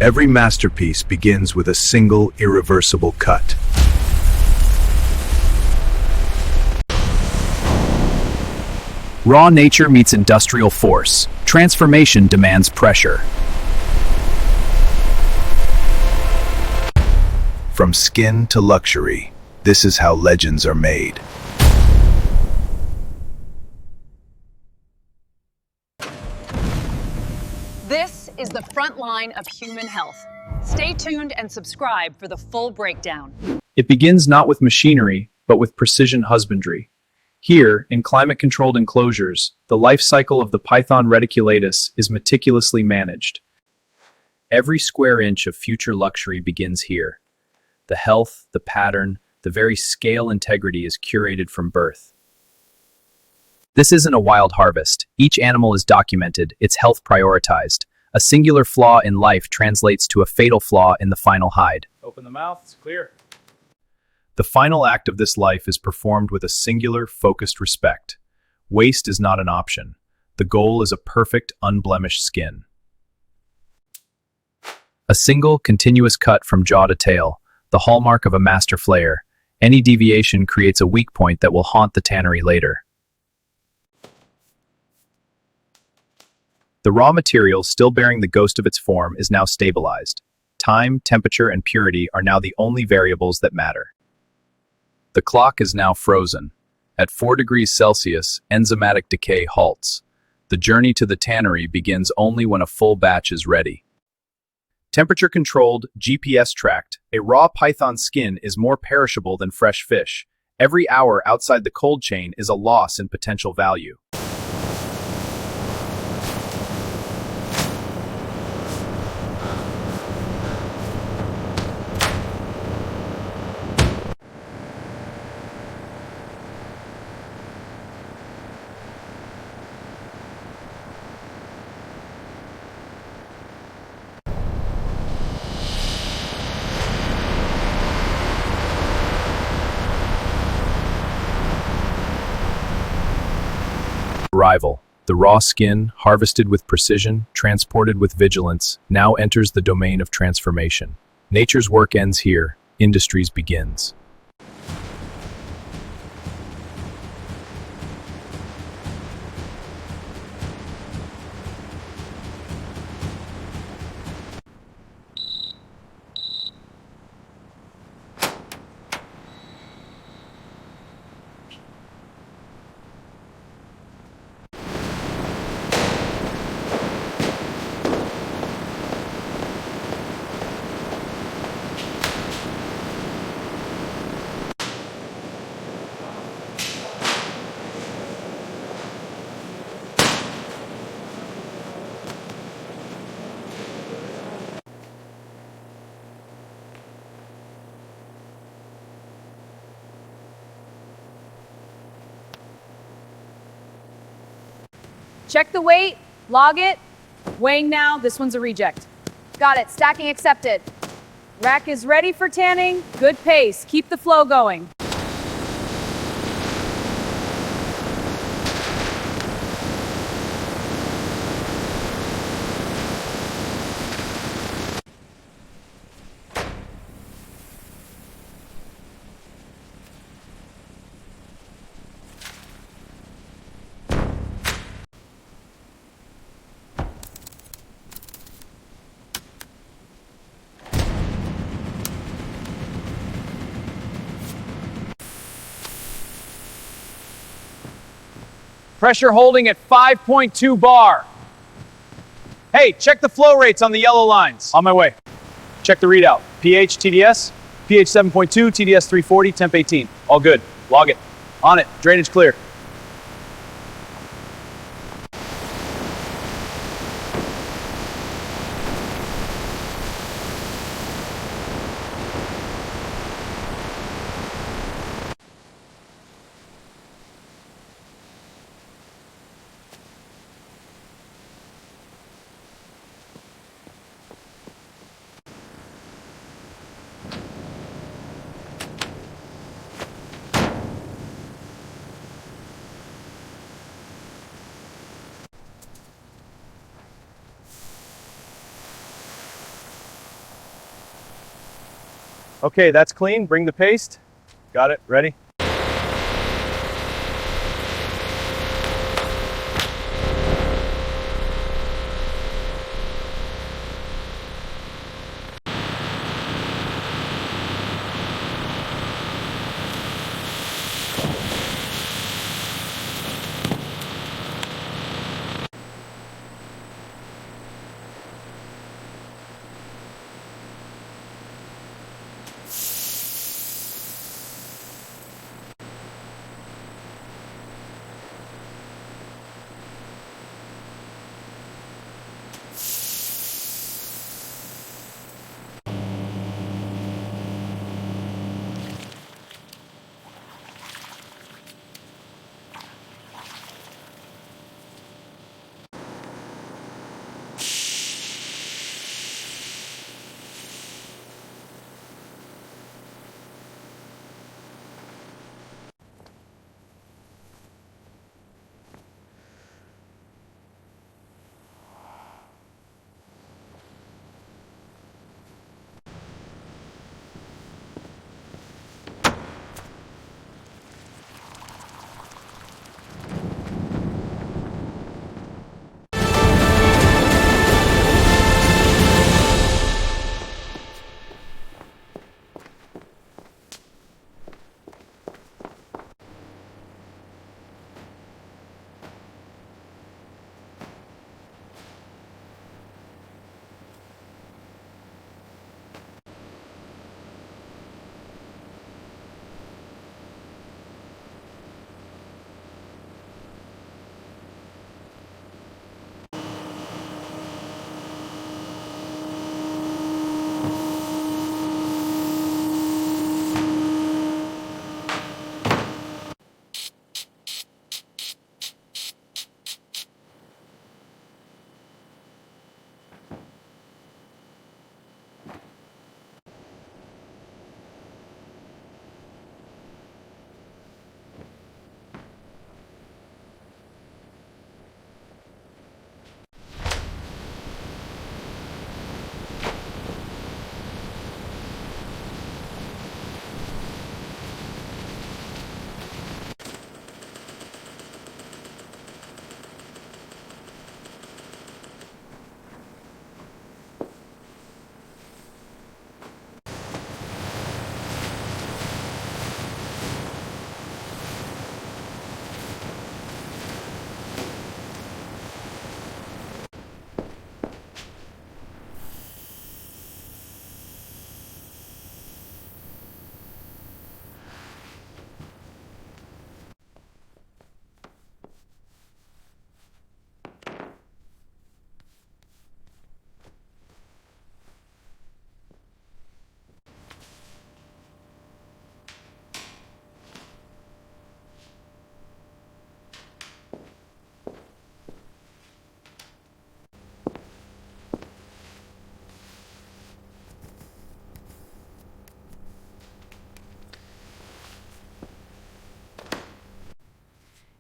Every masterpiece begins with a single, irreversible cut. Raw nature meets industrial force. Transformation demands pressure. From skin to luxury, this is how legends are made. This is the front line of human health. Stay tuned and subscribe for the full breakdown. It begins not with machinery, but with precision husbandry. Here, in climate-controlled enclosures, the life cycle of the python reticulatus is meticulously managed. Every square inch of future luxury begins here. The health, the pattern, the very scale integrity is curated from birth. This isn't a wild harvest. Each animal is documented, its health prioritized. A singular flaw in life translates to a fatal flaw in the final hide. Open the mouth, it's clear. The final act of this life is performed with a singular, focused respect. Waste is not an option. The goal is a perfect, unblemished skin. A single, continuous cut from jaw to tail, the hallmark of a master flayer. Any deviation creates a weak point that will haunt the tannery later. The raw material, still bearing the ghost of its form, is now stabilized. Time, temperature, and purity are now the only variables that matter. The clock is now frozen. At 4 degrees Celsius, enzymatic decay halts. The journey to the tannery begins only when a full batch is ready. Temperature-controlled, GPS-tracked, a raw python skin is more perishable than fresh fish. Every hour outside the cold chain is a loss in potential value. Arrival. The raw skin, harvested with precision, transported with vigilance, now enters the domain of transformation. Nature's work ends here, industry's begins. Check the weight, log it. Weighing now, this one's a reject. Got it, stacking accepted. Rack is ready for tanning. Good pace, keep the flow going. Pressure holding at 5.2 bar. Hey, check the flow rates on the yellow lines. On my way. Check the readout. pH, TDS, pH 7.2, TDS 340, temp 18. All good. Log it. On it. Drainage clear. Okay, that's clean. Bring the paste. Got it. Ready?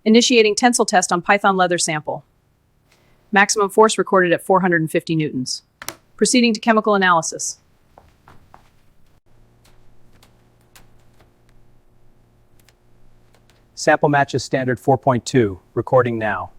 Initiating tensile test on Python leather sample. Maximum force recorded at 450 newtons. Proceeding to chemical analysis. Sample matches standard 4.2. Recording now.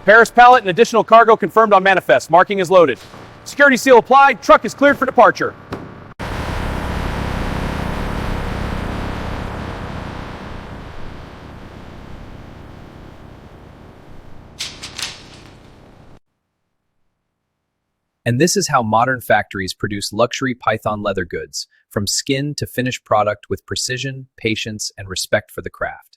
Paris pallet and additional cargo confirmed on manifest. Marking is loaded. Security seal applied. Truck is cleared for departure. And this is how modern factories produce luxury python leather goods, from skin to finished product with precision, patience, and respect for the craft.